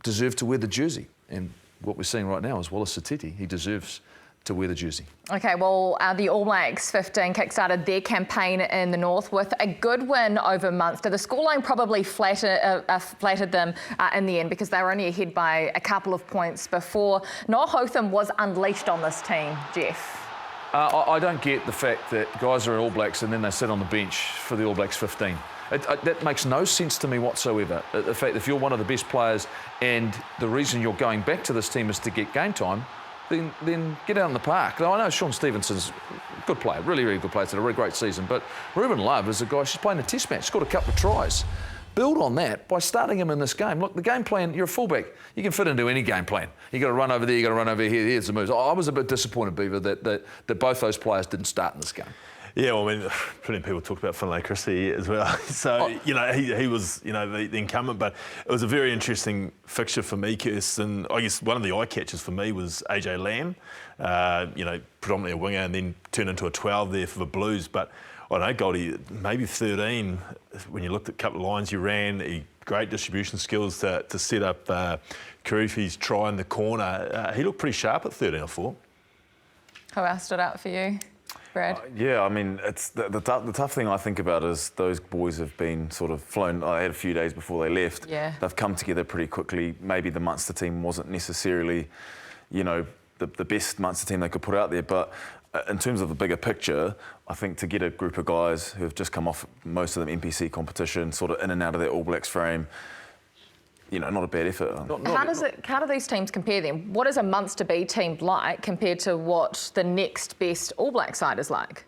deserve to wear the jersey. And what we're seeing right now is Wallace Sititi. He deserves to wear the jersey. OK, well, the All Blacks 15 kick-started their campaign in the North with a good win over Munster. The scoreline probably flattered them in the end because they were only ahead by a couple of points before. Noah Hotham was unleashed on this team, Jeff. I don't get the fact that guys are All Blacks and then they sit on the bench for the All Blacks 15. That makes no sense to me whatsoever. The fact that if you're one of the best players and the reason you're going back to this team is to get game time, then get out in the park. Now, I know Sean Stevenson's a good player, really, really good player. It's had a really great season. But Ruben Love is a guy, she's playing a test match, scored a couple of tries. Build on that by starting him in this game. Look, the game plan, you're a fullback. You can fit into any game plan. You've got to run over there, you've got to run over here, here's the moves. I was a bit disappointed, Beaver, that both those players didn't start in this game. Yeah, well, I mean, plenty of people talked about Finlay Christie as well. So, he was, the incumbent, but it was a very interesting fixture for me, Kirst, and I guess one of the eye catchers for me was AJ Lamb, predominantly a winger and then turned into a 12 there for the Blues. But I don't know, Goldie, maybe 13, when you looked at a couple of lines you ran, great distribution skills to set up Karufi's try in the corner. He looked pretty sharp at 13, I thought. Who else stood out for you, Brad? Yeah, I mean, it's the tough thing I think about is those boys have been sort of flown. I had a few days before they left. Yeah. They've come together pretty quickly. Maybe the Munster team wasn't necessarily, the best Munster team they could put out there. But in terms of the bigger picture, I think to get a group of guys who have just come off most of them NPC competition, sort of in and out of their All Blacks frame, not a bad effort. How do these teams compare then? What is a Munster B team like compared to what the next best All Black side is like?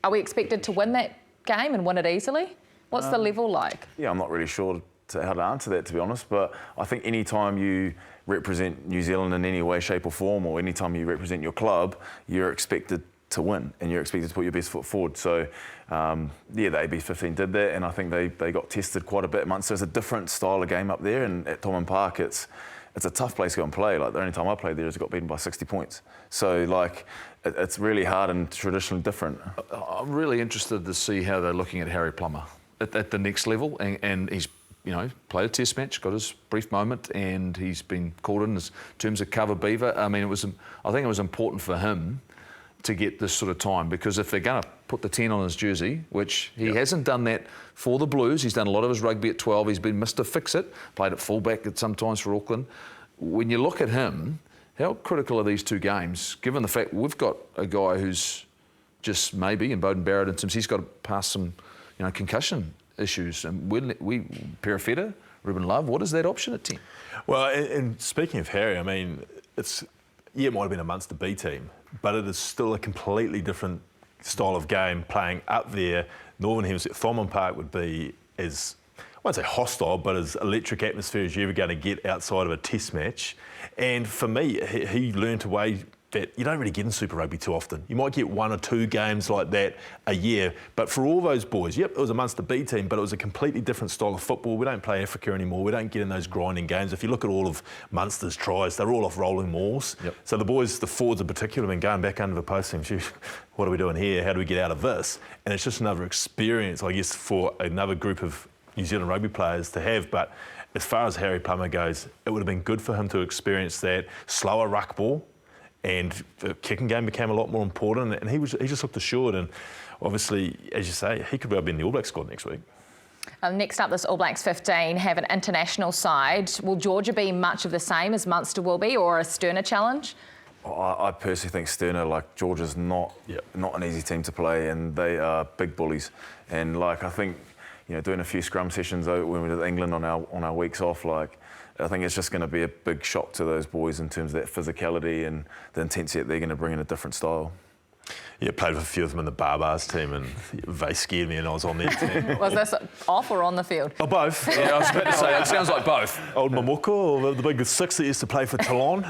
Are we expected to win that game and win it easily? What's the level like? Yeah, I'm not really sure how to answer that, to be honest, but I think any time you represent New Zealand in any way, shape or form, or any time you represent your club, you're expected to win and you're expected to put your best foot forward. So, yeah, the AB15 did that, and I think they got tested quite a bit. Munster is a different style of game up there, and at Thomond Park, it's a tough place to go and play. Like, the only time I played there is I got beaten by 60 points. So, like, it's really hard and traditionally different. I'm really interested to see how they're looking at Harry Plummer at the next level, and he's, you know, played a test match, got his brief moment, and he's been called in terms of cover beaver. I mean, I think it was important for him to get this sort of time, because if they're going to put the 10 on his jersey, which he hasn't done that for the Blues, he's done a lot of his rugby at 12, he's been Mr. Fix-It, played at fullback sometimes for Auckland. When you look at him, how critical are these two games, given the fact we've got a guy who's just maybe, in Beauden Barrett, in terms he's got to pass some, you know, concussion issues, and we Perifeta, Ruben Love, what is that option at 10? Well, and speaking of Harry, I mean, it might have been a Munster B team, but it is still a completely different style of game playing up there. Northern Hemisphere, Thomond Park would be as, I won't say hostile, but as electric atmosphere as you're ever going to get outside of a test match. And for me, he learnt a way that you don't really get in Super Rugby too often. You might get 1 or 2 games like that a year, but for all those boys, yep, it was a Munster B team, but it was a completely different style of football. We don't play Africa anymore. We don't get in those grinding games. If you look at all of Munster's tries, they're all off rolling mauls. Yep. So the boys, the forwards in particular, have been going back under the post saying, what are we doing here? How do we get out of this? And it's just another experience, I guess, for another group of New Zealand rugby players to have. But as far as Harry Plummer goes, it would have been good for him to experience that slower ruck ball, and the kicking game became a lot more important, and he just looked assured. And obviously, as you say, he could well be in the All Blacks squad next week. Next up, this All Blacks 15 have an international side. Will Georgia be much of the same as Munster will be, or a sterner challenge? I personally think sterner. Like, Georgia's not an easy team to play, and they are big bullies. And like, I think, you know, doing a few scrum sessions when we did England on our weeks off, like, I think it's just going to be a big shock to those boys in terms of that physicality and the intensity that they're going to bring in a different style. Yeah, played with a few of them in the Barbars team, and they scared me, and I was on their team. Was this off or on the field? Oh, both. Yeah, I was about to say, it sounds like both. Old Mamoko, or the big 6 that used to play for Toulon,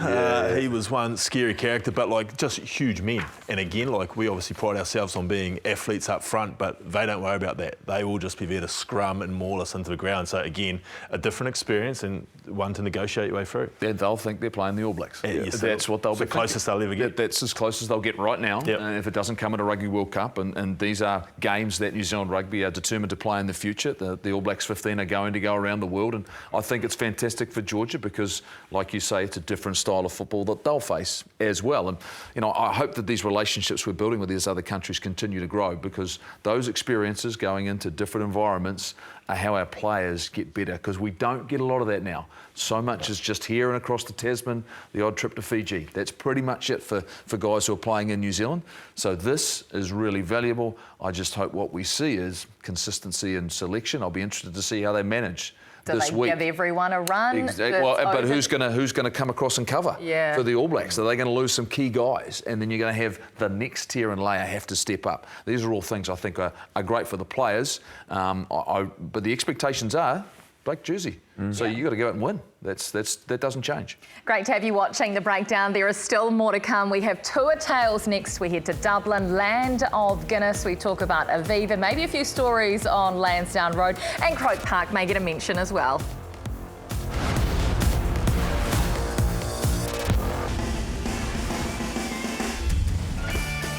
he was one scary character, but like just huge men. And again, like, we obviously pride ourselves on being athletes up front, but they don't worry about that. They will just be there to scrum and maul us into the ground. So again, a different experience and one to negotiate your way through. Yeah, they'll think they're playing the All Blacks. Yes, that's what they'll be. The closest they'll ever get. That's as close as they'll get right now. Yep. If it doesn't come at a Rugby World Cup, and these are games that New Zealand Rugby are determined to play in the future. The All Blacks 15 are going to go around the world, and I think it's fantastic for Georgia because, like you say, it's a different style of football that they'll face as well. And, you know, I hope that these relationships we're building with these other countries continue to grow, because those experiences going into different environments are how our players get better, because we don't get a lot of that now. So much is just here and across the Tasman, the odd trip to Fiji. That's pretty much it for guys who are playing in New Zealand. So this is really valuable. I just hope what we see is consistency and selection. I'll be interested to see how they manage this week. Do they give everyone a run? Exactly. Well, but who's going to come across and cover for the All Blacks? Are they going to lose some key guys? And then you're going to have the next tier and layer have to step up. These are all things I think are great for the players. But the expectations are black jersey. So you got to go out and win. That doesn't change. Great to have you watching The Breakdown. There is still more to come. We have tour tales next. We head to Dublin, land of Guinness. We talk about Aviva, maybe a few stories on Lansdowne Road, and Croke Park may get a mention as well.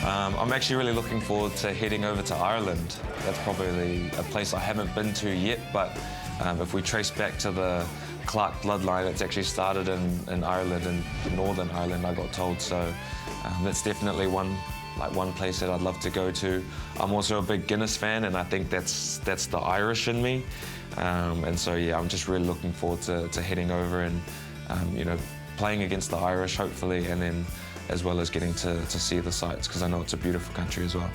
I'm actually really looking forward to heading over to Ireland. That's probably a place I haven't been to yet, but if we trace back to the Clark bloodline, it's actually started in Ireland, in Northern Ireland, I got told. So that's definitely one place that I'd love to go to. I'm also a big Guinness fan, and I think that's the Irish in me. And so yeah, I'm just really looking forward to heading over and you know, playing against the Irish, hopefully, and then as well as getting to see the sights, because I know it's a beautiful country as well.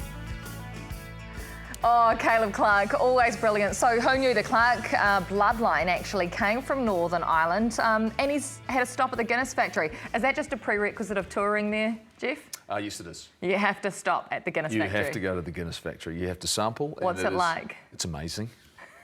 Oh, Caleb Clark, always brilliant. So who knew the Clark bloodline actually came from Northern Ireland, and he's had a stop at the Guinness factory. Is that just a prerequisite of touring there, Jeff? Yes, it is. You have to stop at the Guinness factory. You have to go to the Guinness factory. You have to sample. What's it like? It's amazing.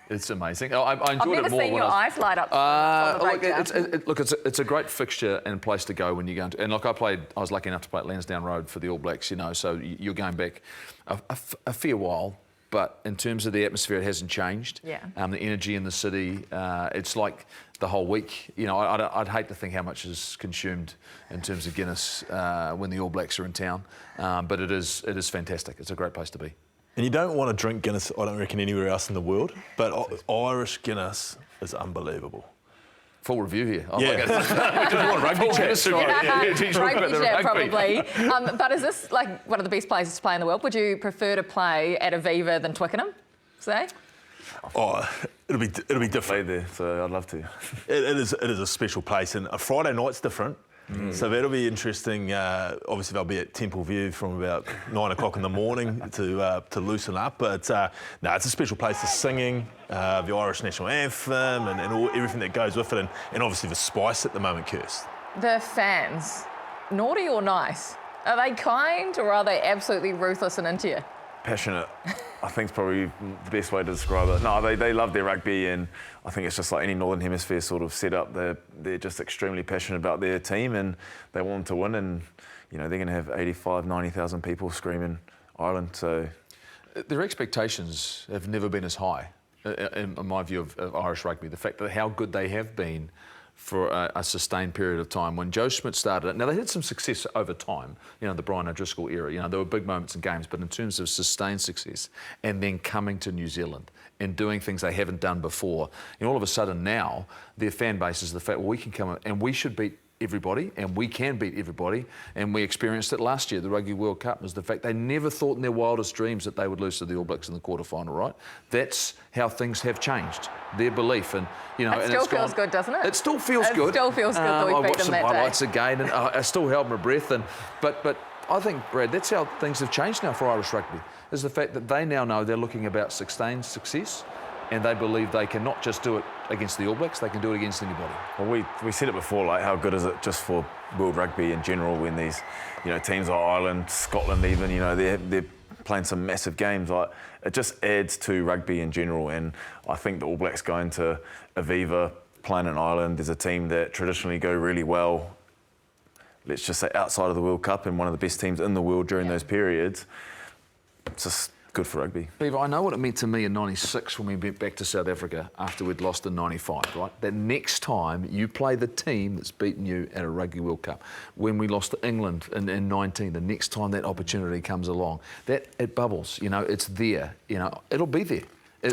It's amazing. I enjoyed it more. I've never seen your eyes light up. On the breakdown. It's a great fixture and place to go when you go into. And like I was lucky enough to play at Lansdowne Road for the All Blacks, you know. So you're going back a fair while. But in terms of the atmosphere, it hasn't changed. Yeah. The energy in the city, it's like the whole week. You know, I'd hate to think how much is consumed in terms of Guinness when the All Blacks are in town. But it is fantastic. It's a great place to be. And you don't want to drink Guinness, I don't reckon, anywhere else in the world. But Irish Guinness is unbelievable. Full review here. Yeah. We just want rugby chat. Rugby chat, probably. But is this like one of the best places to play in the world? Would you prefer to play at Aviva than Twickenham, say? Oh, it'll be different. Play there, so I'd love to. It is a special place, and a Friday night's different. So that'll be interesting. Obviously, they'll be at Temple View from about 9 o'clock in the morning to loosen up. But no, it's a special place. The singing, the Irish national anthem, and everything that goes with it, and obviously the spice at the moment, Kirst. The fans, naughty or nice? Are they kind or are they absolutely ruthless and into you? Passionate, I think, is probably the best way to describe it. No, they love their rugby, and I think it's just like any Northern Hemisphere sort of setup. They're just extremely passionate about their team, and they want them to win. And you know, they're going to have 85,000, 90,000 people screaming Ireland. So their expectations have never been as high, in my view of Irish rugby. The fact that how good they have been for a sustained period of time. When Joe Schmidt started it, now they had some success over time, you know, the Brian O'Driscoll era, you know, there were big moments in games, but in terms of sustained success and then coming to New Zealand and doing things they haven't done before, and all of a sudden now their fan base is the fact, well, we can come and we should beat everybody, and we can beat everybody, and we experienced it last year. The Rugby World Cup was the fact they never thought in their wildest dreams that they would lose to the All Blacks in the quarterfinal, right? That's how things have changed, their belief, and you know. It still feels good, doesn't it? It still feels good. It still feels good that we beat them that day. I watched some highlights again, and I still held my breath. But I think, Brad, that's how things have changed now for Irish rugby. Is the fact that they now know they're looking about sustained success. And they believe they can not just do it against the All Blacks, they can do it against anybody. Well, we said it before, like how good is it just for world rugby in general when these, you know, teams like Ireland, Scotland even, you know, they're playing some massive games. Like it just adds to rugby in general. And I think the All Blacks going to Aviva, playing in Ireland, is a team that traditionally go really well. Let's just say outside of the World Cup and one of the best teams in the world during those periods. It's just good for rugby. Beaver, I know what it meant to me in '96 when we went back to South Africa after we'd lost in '95, right? That next time you play the team that's beaten you at a Rugby World Cup. When we lost to England in '19, the next time that opportunity comes along, that it bubbles, you know, it's there, you know, it'll be there.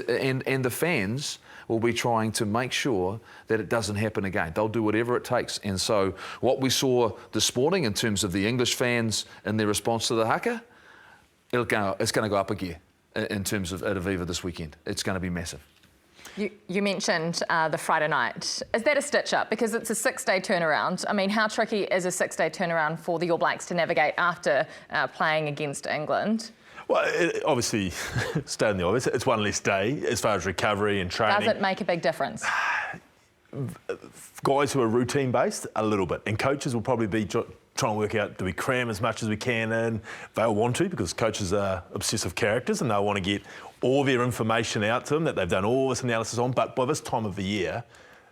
And the fans will be trying to make sure that it doesn't happen again. They'll do whatever it takes. And so what we saw this morning in terms of the English fans and their response to the haka, it's going to go up a gear in terms of at Aviva this weekend. It's going to be massive. You mentioned the Friday night. Is that a stitch-up? Because it's a 6-day turnaround. I mean, how tricky is a 6-day turnaround for the All Blacks to navigate after playing against England? Well, obviously, stating the obvious, it's one less day as far as recovery and training. Does it make a big difference? Guys who are routine-based, a little bit. And coaches will probably be trying to work out, do we cram as much as we can in? They'll want to, because coaches are obsessive characters and they'll want to get all their information out to them that they've done all this analysis on. But by this time of the year,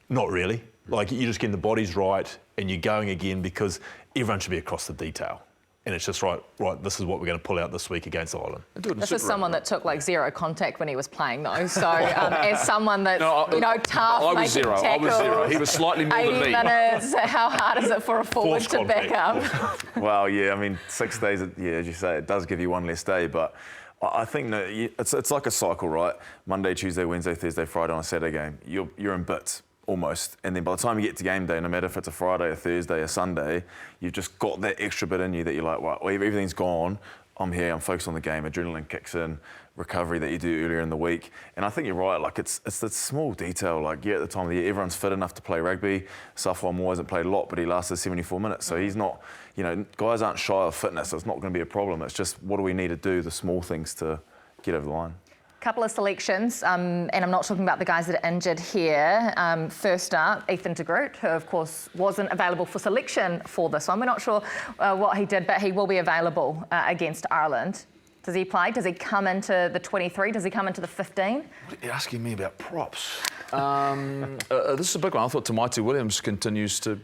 not really. Like, you're just getting the bodies right and you're going again because everyone should be across the detail. And it's just right, this is what we're going to pull out this week against Ireland. This is someone that took like zero contact when he was playing though. So as someone that's, you know, tough, I was zero. tackles, I was zero. He was slightly more than me. 80 minutes, how hard is it for a forward to back up? Well, yeah, I mean, 6 days, yeah, as you say, it does give you one less day, but I think that it's like a cycle, right? Monday, Tuesday, Wednesday, Thursday, Friday on a Saturday game. You're in bits. Almost. And then by the time you get to game day, no matter if it's a Friday, a Thursday, a Sunday, you've just got that extra bit in you that you're like, well, everything's gone. I'm here, I'm focused on the game. Adrenaline kicks in, recovery that you do earlier in the week. And I think you're right, like it's the small detail. Like, yeah, at the time of the year, everyone's fit enough to play rugby. Safwan Moore hasn't played a lot, but he lasted 74 minutes. So he's not, you know, guys aren't shy of fitness. So it's not going to be a problem. It's just what do we need to do, the small things to get over the line. Couple of selections, and I'm not talking about the guys that are injured here. First up, Ethan de Groot, who of course wasn't available for selection for this one. We're not sure what he did, but he will be available against Ireland. Does he play? Does he come into the 23? Does he come into the 15? What are you asking me about props? This is a big one. I thought Tamaitu Williams continues to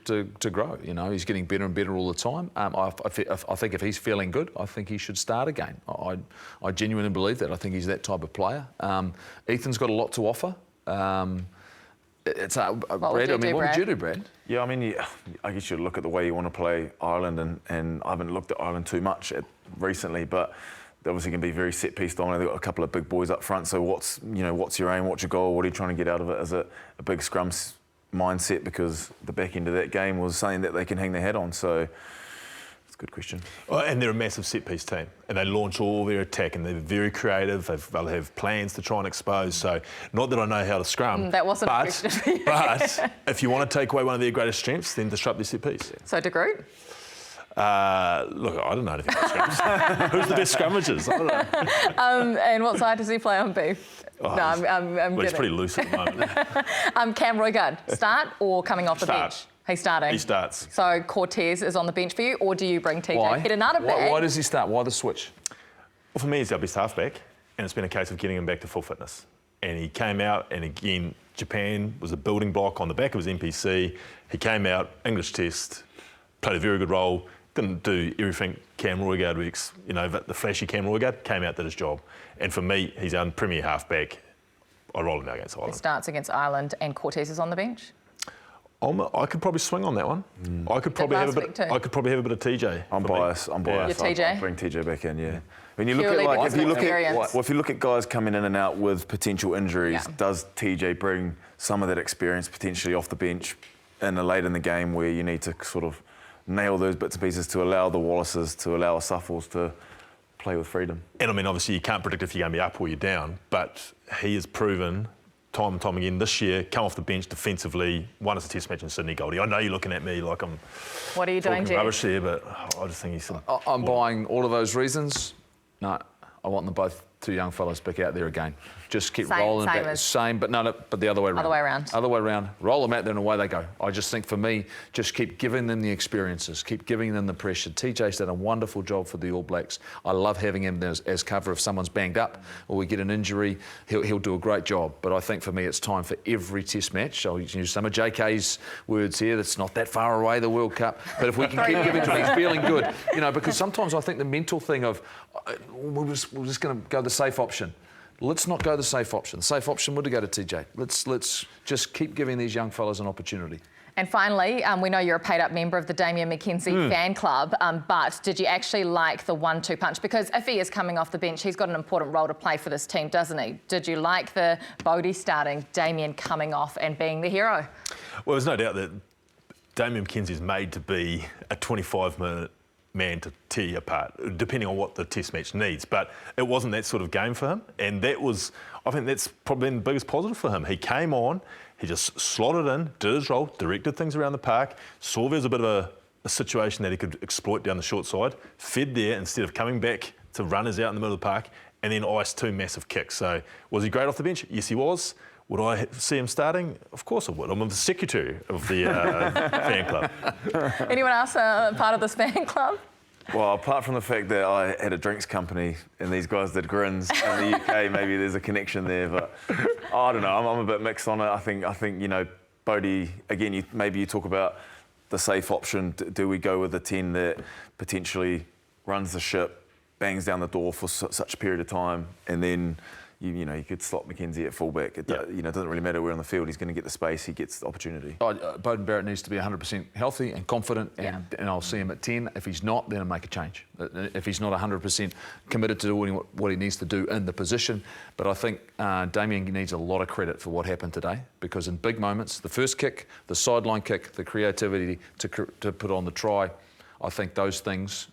grow. You know, he's getting better and better all the time. I think if he's feeling good, I think he should start again. I genuinely believe that. I think he's that type of player. Ethan's got a lot to offer. Brad, what would you do, Brad? Yeah, I mean, I guess you look at the way you want to play Ireland, and I haven't looked at Ireland too much recently, but they're obviously going to be very set-piece dominant. They've got a couple of big boys up front, so what's your aim, what's your goal, what are you trying to get out of it? Is it a big scrum mindset, because the back end of that game was something that they can hang their hat on, so it's a good question. Oh, and they're a massive set-piece team, and they launch all their attack, and they're very creative. They'll have plans to try and expose, so not that I know how to scrum. That wasn't a question. But if you want to take away one of their greatest strengths, then disrupt their set-piece. So De Groot? Look, I don't know anything about scrummers. Who's the best scrummagers? I don't know. And what side does he play on, Beef? Oh, no, I'm he's pretty loose at the moment. Cam Roigard, start or coming off the bench? He's starting. He starts. So Cortez is on the bench for you, or do you bring TJ Why? Perenara back? Why does he start? Why the switch? Well, for me, he's our best halfback, and it's been a case of getting him back to full fitness. And he came out, and again, Japan was a building block on the back of his NPC. He came out, English test, played a very good role. Didn't do everything Cam Roigard works, the flashy Cam Roigard came out, did his job. And for me, he's our premier halfback. I roll him out against Ireland. He starts against Ireland and Cortez is on the bench? I could probably swing on that one. I could probably have a bit of TJ. I'm biased. You're TJ? I'll bring TJ back in, yeah. When you look at if you look at guys coming in and out with potential injuries, does TJ bring some of that experience potentially off the bench late in the game where you need to sort of nail those bits and pieces to allow the Wallaces, to allow the Suffles to play with freedom? And I mean, obviously you can't predict if you're going to be up or you're down, but he has proven time and time again this year, come off the bench defensively, won us a test match in Sydney, Goldie. I know you're looking at me like I'm what are you doing, Jeff? Rubbish here, but I just think he's... I'm buying all of those reasons. No, I want them both two young fellas back out there again. Just keep rolling back. But the other way around. Other way around. Roll them out there and away they go. I just think for me, just keep giving them the experiences, keep giving them the pressure. TJ's done a wonderful job for the All Blacks. I love having him as cover if someone's banged up or we get an injury. He'll do a great job. But I think for me, it's time for every Test match. I'll use some of JK's words here. That's not that far away, the World Cup. But if we can keep giving to him, he's feeling good. Because sometimes I think the mental thing of we're just going to go the safe option. Let's not go the safe option. The safe option would go to TJ. Let's just keep giving these young fellas an opportunity. And finally, we know you're a paid-up member of the Damien McKenzie fan club, but did you actually like the 1-2 punch? Because if he is coming off the bench, he's got an important role to play for this team, doesn't he? Did you like the Bodie starting, Damien coming off and being the hero? Well, there's no doubt that Damien McKenzie is made to be a 25-minute man to tear you apart, depending on what the test match needs. But it wasn't that sort of game for him. And I think that's probably been the biggest positive for him. He came on, he just slotted in, did his role, directed things around the park, saw there was a bit of a situation that he could exploit down the short side, fed there instead of coming back to runners out in the middle of the park, and then iced two massive kicks. So was he great off the bench? Yes, he was. Would I see him starting? Of course I would. I'm the secretary of the fan club. Anyone else part of this fan club? Well, apart from the fact that I had a drinks company and these guys did grins in the UK, maybe there's a connection there. But I don't know. I'm a bit mixed on it. I think Bodie, again, maybe you talk about the safe option. Do we go with the 10 that potentially runs the ship, bangs down the door for such a period of time, and then you could slot McKenzie at fullback. It doesn't really matter where on the field. He's going to get the space. He gets the opportunity. Beauden Barrett needs to be 100% healthy and confident, and I'll see him at 10. If he's not, then I'll make a change. If he's not 100% committed to doing what he needs to do in the position. But I think Damien needs a lot of credit for what happened today, because in big moments, the first kick, the sideline kick, the creativity to put on the try, I think those things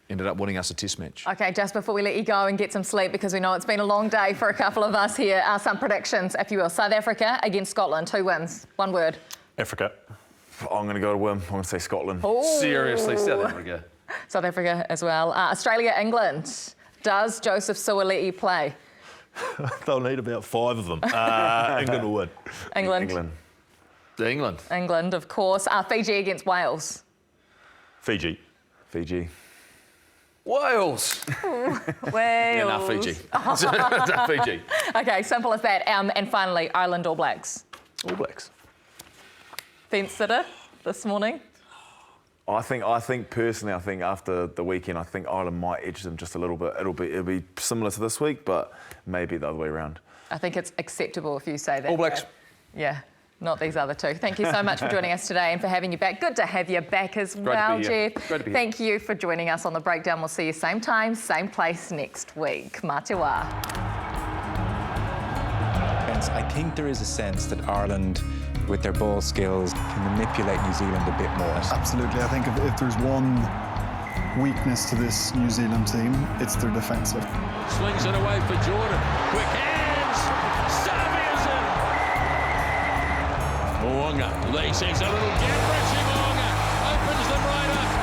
ended up winning us a test match. OK, just before we let you go and get some sleep, because we know it's been a long day for a couple of us here, some predictions, if you will. South Africa against Scotland, 2 wins. One word. Africa. I'm going to go to whim. I'm going to say Scotland. Ooh. Seriously, South Africa. South Africa as well. Australia, England. Does Joseph Suaalii play? They'll need about 5 of them. England will win. England. England, of course. Fiji against Wales. Fiji. Wales. Wales. Yeah, no, Fiji. No, Fiji. Okay, simple as that. And finally, Ireland All Blacks. All Blacks. Fence sitter this morning? I think personally, after the weekend, I think Ireland might edge them just a little bit. It'll be similar to this week, but maybe the other way around. I think it's acceptable if you say that. All Blacks. Yeah, not these other two. Thank you so much for joining us today and for having you back. Good to have you back as well, Jeff. Great to be here. Thank you for joining us on The Breakdown. We'll see you same time, same place next week. Mā te wā. I think there is a sense that Ireland, with their ball skills, can manipulate New Zealand a bit more. Absolutely. I think if there's one weakness to this New Zealand team, it's their defensive. Slings it away for Jordan. Quick hands. Savia's in. Mo'unga. Lee sees a little gap. Mo'unga opens them right up.